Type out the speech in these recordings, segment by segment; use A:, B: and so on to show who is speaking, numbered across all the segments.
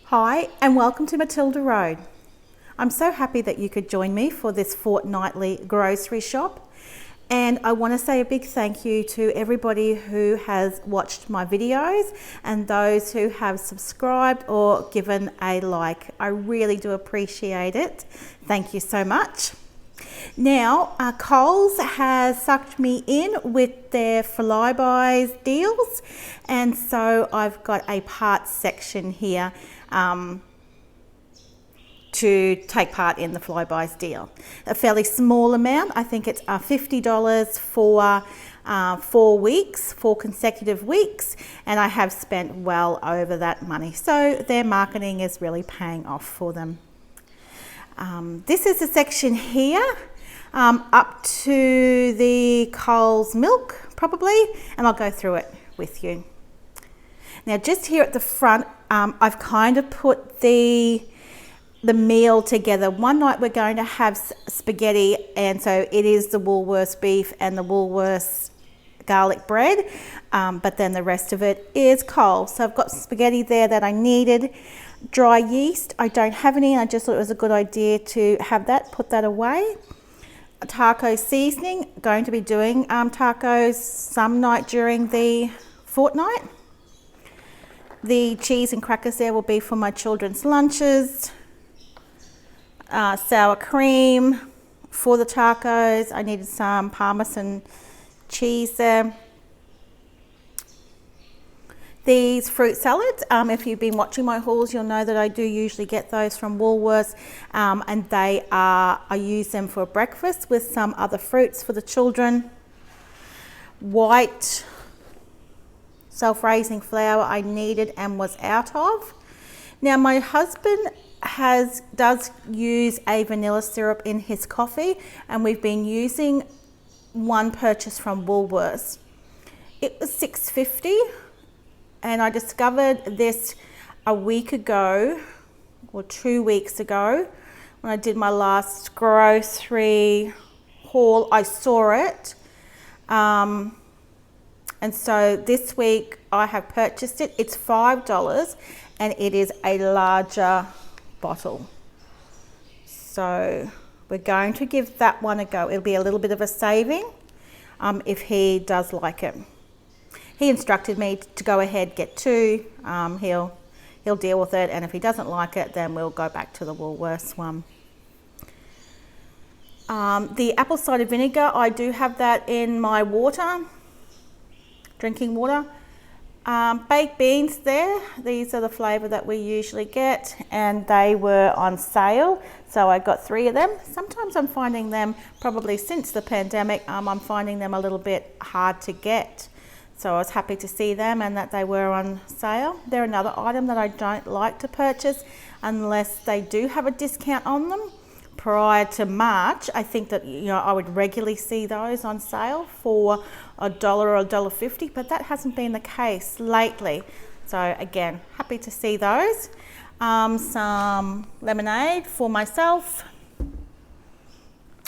A: Hi and welcome to Matilda Road. I'm so happy that you could join me for this fortnightly grocery shop, and I want to say a big thank you to everybody who has watched my videos and those who have subscribed or given a like. I really do appreciate it. Thank you so much. Now, Coles has sucked me in with their flybuys deals, and so I've got a parts section here to take part in the flybuys deal. A fairly small amount, I think it's $50 for 4 weeks, 4 consecutive weeks, and I have spent well over that money. So their marketing is really paying off for them. This is the section here, up to the Coles milk probably, and I'll go through it with you. Now just here at the front, I've kind of put the meal together. One night we're going to have spaghetti, and so it is the Woolworths beef and the Woolworths garlic bread, but then the rest of it is Coles. So I've got spaghetti there that I needed. Dry yeast, I don't have any, and I just thought it was a good idea to have that, put that away. A taco seasoning, going to be doing tacos some night during the fortnight. The cheese and crackers there will be for my children's lunches. Sour cream for the tacos. I needed some Parmesan cheese there. These fruit salads, if you've been watching my hauls, you'll know that I do usually get those from Woolworths, and I use them for breakfast with some other fruits for the children. White self-raising flour I needed and was out of. Now my husband does use a vanilla syrup in his coffee, and we've been using one purchase from Woolworths. It was $6.50, and I discovered this a week ago or 2 weeks ago when I did my last grocery haul. I saw it, and so this week I have purchased it. It's $5 and it is a larger bottle. So we're going to give that one a go. It'll be a little bit of a saving if he does like it. He instructed me to go ahead, get 2. He'll deal with it, and if he doesn't like it, then we'll go back to the Woolworths one. The apple cider vinegar, I do have that in my water, drinking water. Baked beans there, these are the flavour that we usually get, and they were on sale, so I got 3 of them. Sometimes I'm finding them, probably since the pandemic, I'm finding them a little bit hard to get. So I was happy to see them and that they were on sale. They're another item that I don't like to purchase unless they do have a discount on them. Prior to March, I think that I would regularly see those on sale for $1 or $1.50, but that hasn't been the case lately. So again, happy to see those. Some lemonade for myself.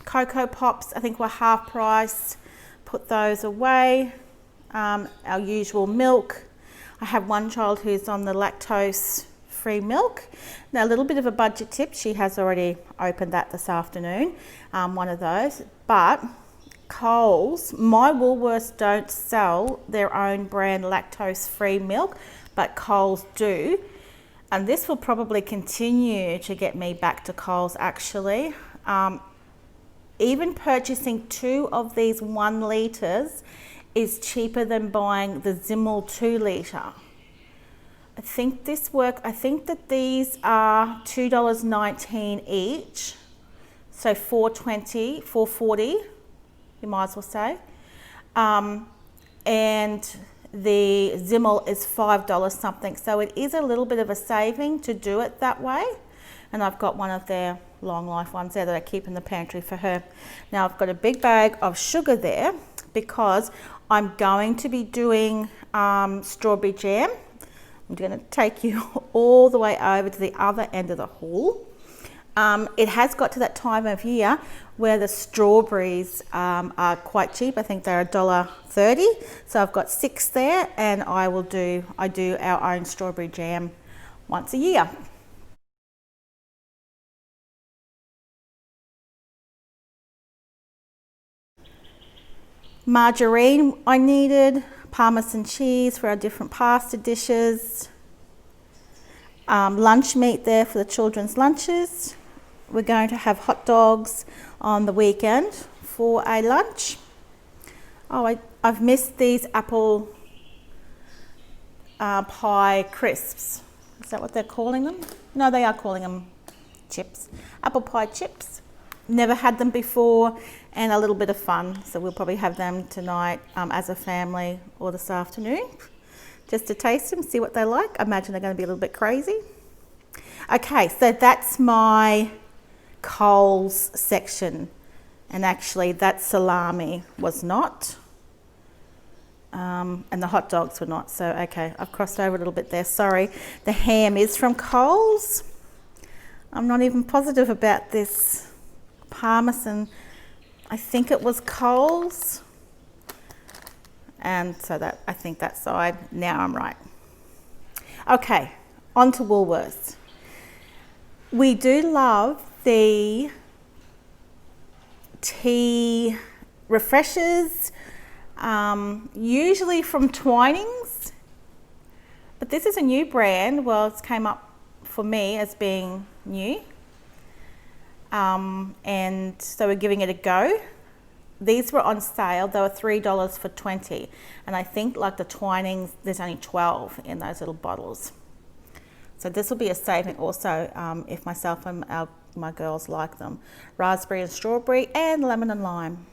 A: Cocoa Pops, I think were half price. Put those away. Our usual milk. I have one child who's on the lactose-free milk. Now, a little bit of a budget tip. She has already opened that this afternoon, one of those. But Coles, my Woolworths don't sell their own brand lactose-free milk, but Coles do. And this will probably continue to get me back to Coles, actually. Even purchasing 2 of these 1 litres is cheaper than buying the Zimmel 2 litre. I think that these are $2.19 each, so $4.20, $4.40, you might as well say. And the Zimmel is $5 something, so it is a little bit of a saving to do it that way. And I've got one of their long life ones there that I keep in the pantry for her. Now I've got a big bag of sugar there because I'm going to be doing strawberry jam. I'm going to take you all the way over to the other end of the haul. It has got to that time of year where the strawberries are quite cheap. I think they're $1.30. So I've got 6 there, and I do our own strawberry jam once a year. Margarine I needed, Parmesan cheese for our different pasta dishes, lunch meat there for the children's lunches. We're going to have hot dogs on the weekend for a lunch. Oh, I've missed these apple pie crisps. Is that what they're calling them? No, they are calling them chips. Apple pie chips. Never had them before, and a little bit of fun. So we'll probably have them tonight as a family or this afternoon, just to taste them, see what they like. I imagine they're going to be a little bit crazy. Okay, so that's my Coles section, and actually that salami was not, and the hot dogs were not. So okay, I've crossed over a little bit there, sorry. The ham is from Coles. I'm not even positive about this. Parmesan, I think it was Coles, and so that, I think that side, now I'm right. Okay, on to Woolworths. We do love the tea refreshers, usually from Twinings, but this is a new brand. Well, it's came up for me as being new, and so we're giving it a go. These were on sale. They were $3 for 20, and I think like the Twinings, there's only 12 in those little bottles. So this will be a saving also if myself and my girls like them. Raspberry and strawberry, and lemon and lime.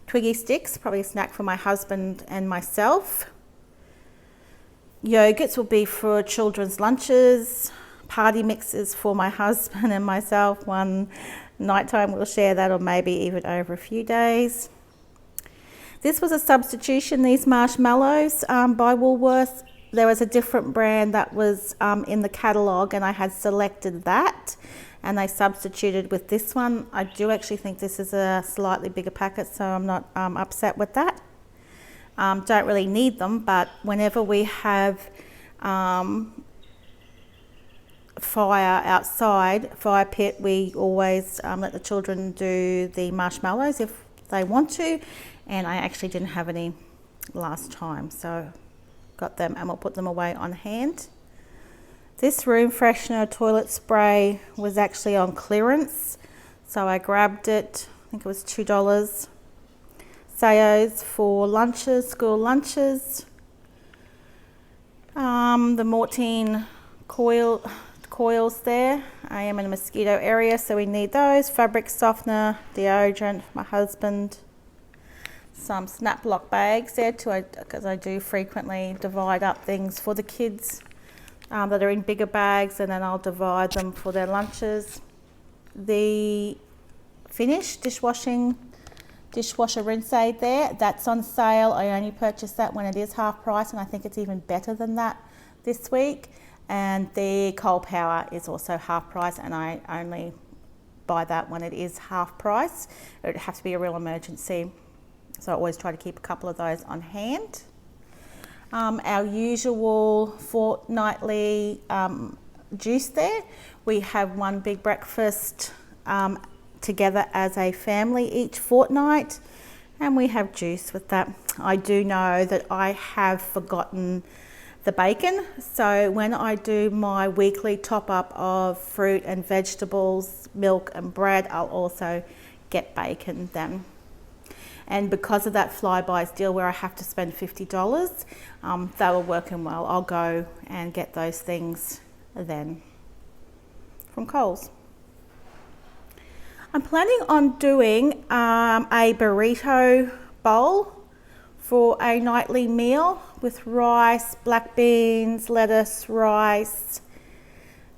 A: Twiggy sticks, probably a snack for my husband and myself. Yogurts will be for children's lunches. Party mixes for my husband and myself. One nighttime we'll share that, or maybe even over a few days. This was a substitution, these marshmallows by Woolworths. There was a different brand that was in the catalogue, and I had selected that, and they substituted with this one. I do actually think this is a slightly bigger packet, so I'm not upset with that. Don't really need them, but whenever we have fire outside, fire pit, we always let the children do the marshmallows if they want to, and I actually didn't have any last time, so got them, and we'll put them away on hand. This room freshener toilet spray was actually on clearance, so I grabbed it. I think it was $2. Sayos for lunches, school lunches. The Mortine coils there. I am in a mosquito area, so we need those. Fabric softener, deodorant for my husband. Some snap block bags there too, because I do frequently divide up things for the kids that are in bigger bags, and then I'll divide them for their lunches. The Finish dishwasher rinse aid there, that's on sale. I only purchased that when it is half price, and I think it's even better than that this week. And the Coal Power is also half price, and I only buy that when it is half price. It would have to be a real emergency, so I always try to keep a couple of those on hand. Our usual Fortnightly juice there. We have one big breakfast together as a family each fortnight, and we have juice with that. I do know that I have forgotten the bacon, so when I do my weekly top up of fruit and vegetables, milk and bread, I'll also get bacon then. And because of that flybuys deal where I have to spend $50, they were working well. I'll go and get those things then from Coles. I'm planning on doing a burrito bowl for a nightly meal with rice, black beans, lettuce, rice,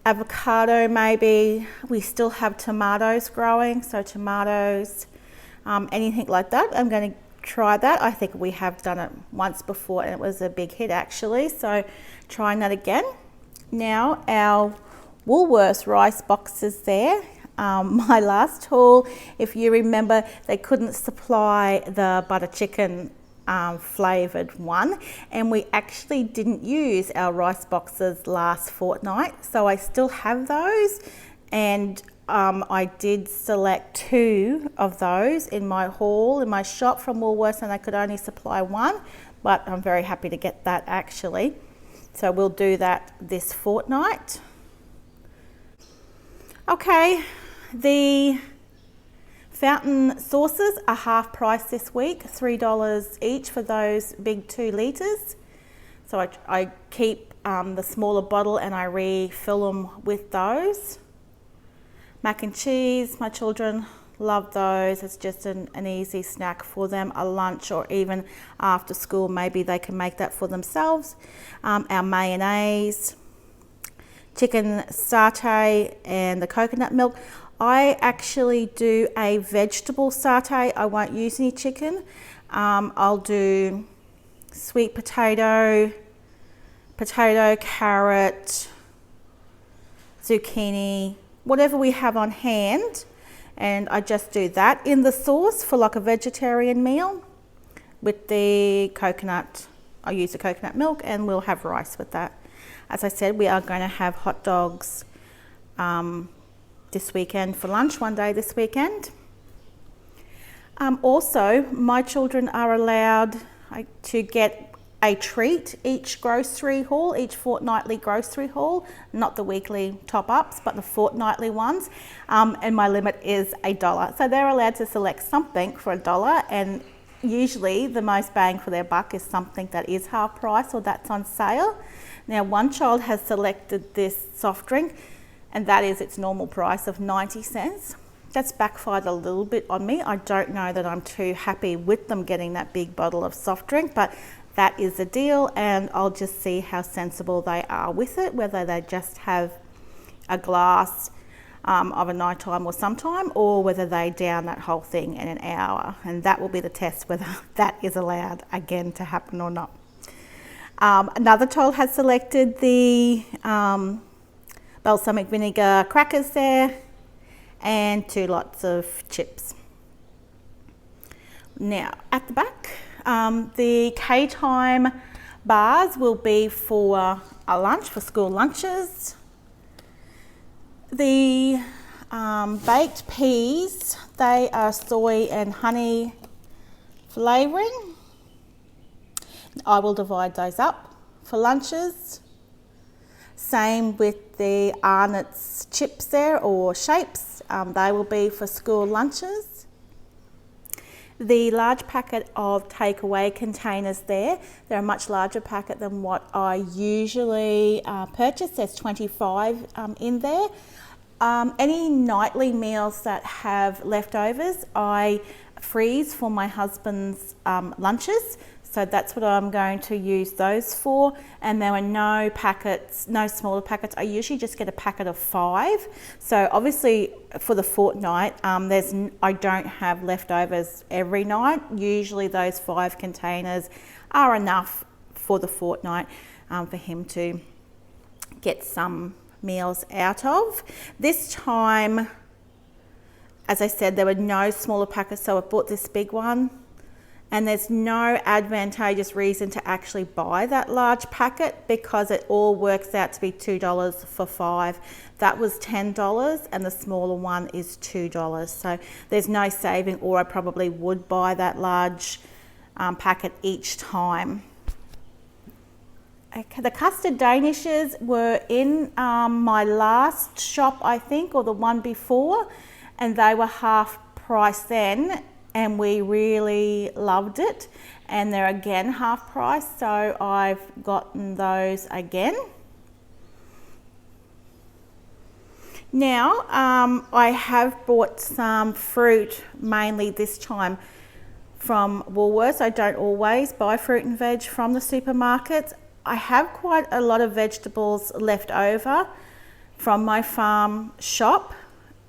A: avocado maybe. We still have tomatoes growing, so tomatoes, anything like that. I'm going to try that. I think we have done it once before and it was a big hit actually, so trying that again. Now our Woolworths rice boxes there. My last haul, if you remember, they couldn't supply the butter chicken flavoured one, and we actually didn't use our rice boxes last fortnight, so I still have those, and I did select 2 of those in my haul in my shop from Woolworths, and I could only supply 1, but I'm very happy to get that actually. So we'll do that this fortnight. Okay, the fountain sauces are half price this week, $3 each for those big 2 litres. So I keep the smaller bottle and I refill them with those. Mac and cheese, my children love those. It's just an easy snack for them, a lunch, or even after school, maybe they can make that for themselves. Our mayonnaise, chicken satay, and the coconut milk. I actually do a vegetable satay. I won't use any chicken. I'll do sweet potato, carrot, zucchini, whatever we have on hand, and I just do that in the sauce for like a vegetarian meal with the coconut. I use the coconut milk, and we'll have rice with that. As I said, we are going to have hot dogs this weekend for lunch, one day this weekend. Also, my children are allowed to get a treat each fortnightly grocery haul, not the weekly top-ups, but the fortnightly ones, and my limit is $1. So they're allowed to select something for $1, and usually the most bang for their buck is something that is half price or that's on sale. Now, one child has selected this soft drink, and that is its normal price of 90 cents. That's backfired a little bit on me. I don't know that I'm too happy with them getting that big bottle of soft drink, but that is the deal, and I'll just see how sensible they are with it, whether they just have a glass of a nighttime or sometime, or whether they down that whole thing in an hour, and that will be the test whether that is allowed again to happen or not. Another child has selected the balsamic vinegar crackers there, and 2 lots of chips. Now, at the back, the K-Time bars will be for a lunch, for school lunches. The baked peas, they are soy and honey flavouring. I will divide those up for lunches. Same with the Arnott's chips there, or shapes. They will be for school lunches. The large packet of takeaway containers there, they're a much larger packet than what I usually purchase. There's 25 in there. Any nightly meals that have leftovers, I freeze for my husband's lunches. So that's what I'm going to use those for. And there were no packets, no smaller packets. I usually just get a packet of 5. So obviously for the fortnight, I don't have leftovers every night. Usually those 5 containers are enough for the fortnight for him to get some meals out of. This time, as I said, there were no smaller packets, so I bought this big one. And there's no advantageous reason to actually buy that large packet, because it all works out to be $2 for 5. That was $10, and the smaller one is $2. So there's no saving, or I probably would buy that large packet each time. Okay, the custard danishes were in my last shop, I think, or the one before, and they were half price then. And we really loved it, and they're again half price, so I've gotten those again. Now, I have bought some fruit, mainly this time from Woolworths. I don't always buy fruit and veg from the supermarkets. I have quite a lot of vegetables left over from my farm shop.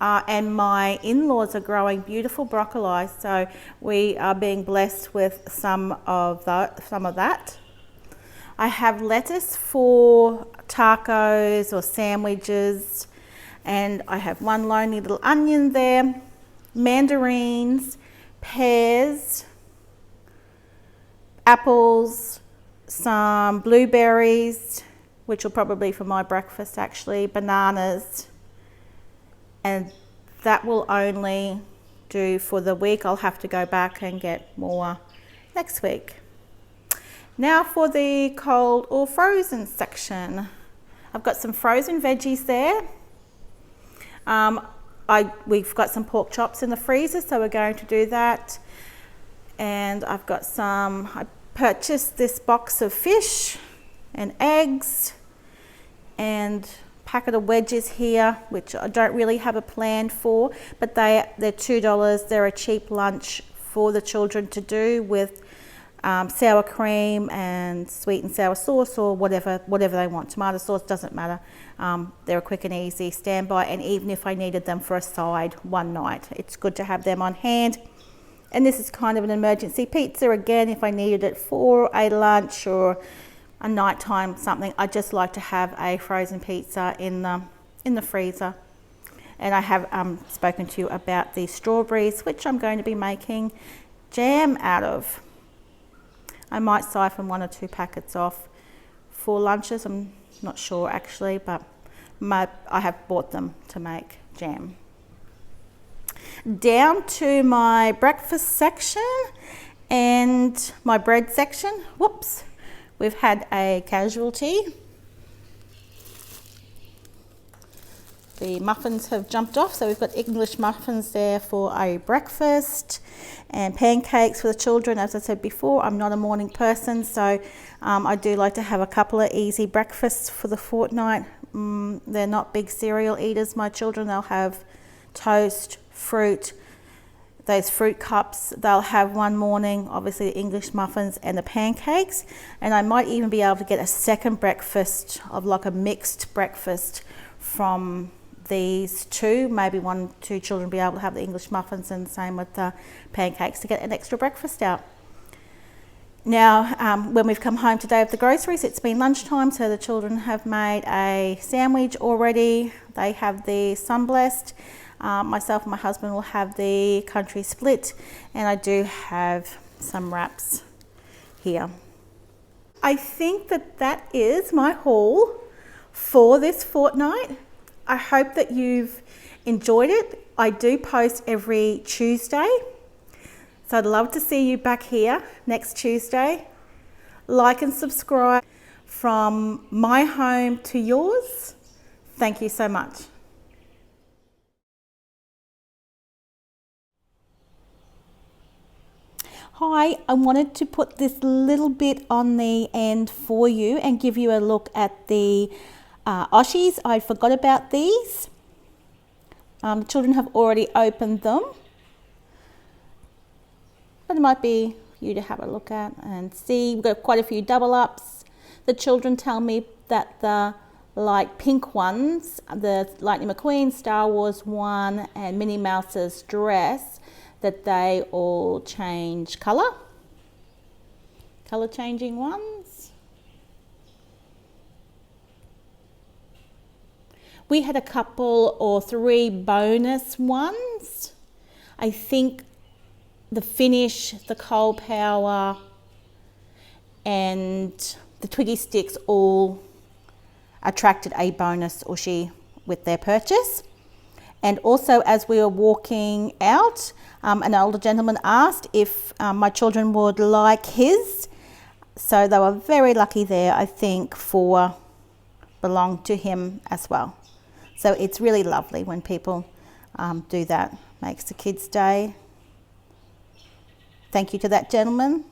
A: And my in-laws are growing beautiful broccoli, so we are being blessed with some of that. I have lettuce for tacos or sandwiches, and I have one lonely little onion there, mandarins, pears, apples, some blueberries, which will probably be for my breakfast actually, bananas, and that will only do for the week. I'll have to go back and get more next week. Now for the cold or frozen section. I've got some frozen veggies there. We've got some pork chops in the freezer, so we're going to do that. And I've got I purchased this box of fish and eggs and packet of wedges here, which I don't really have a plan for, but they're $2. They're a cheap lunch for the children to do with sour cream and sweet and sour sauce, or whatever they want. Tomato sauce, doesn't matter. They're a quick and easy standby, and even if I needed them for a side one night, it's good to have them on hand. And this is kind of an emergency pizza again, if I needed it for a lunch or a nighttime something. I just like to have a frozen pizza in the freezer. And I have spoken to you about the strawberries, which I'm going to be making jam out of. I might siphon 1 or 2 packets off for lunches. I'm not sure actually, but I have bought them to make jam. Down to my breakfast section and my bread section. Whoops. We've had a casualty. The muffins have jumped off, so we've got English muffins there for a breakfast and pancakes for the children. As I said before, I'm not a morning person, so I do like to have a couple of easy breakfasts for the fortnight. They're not big cereal eaters, my children. They'll have toast, fruit, those fruit cups they'll have one morning, obviously the English muffins and the pancakes, and I might even be able to get a second breakfast of like a mixed breakfast from these two. Maybe 1 or 2 children be able to have the English muffins, and the same with the pancakes, to get an extra breakfast out. Now when we've come home today with the groceries, it's been lunchtime, so the children have made a sandwich already. They have the sunblessed. Myself and my husband will have the country split, and I do have some wraps here. I think that is my haul for this fortnight. I hope that you've enjoyed it. I do post every Tuesday, so I'd love to see you back here next Tuesday. Like and subscribe. From my home to yours, thank you so much. Hi, I wanted to put this little bit on the end for you and give you a look at the OOSHIES. I forgot about these. The children have already opened them, but it might be you to have a look at and see. We've got quite a few double ups. The children tell me that the light pink ones, the Lightning McQueen, Star Wars one, and Minnie Mouse's dress, that they all change colour changing ones. We had a couple or 3 bonus ones. I think the Finish, the Coal Power and the Twiggy Sticks all attracted a bonus OOSHIE with their purchase. And also, as we were walking out, an older gentleman asked if my children would like his. So they were very lucky there, I think, for belong to him as well. So it's really lovely when people do that. Makes the kids' day. Thank you to that gentleman.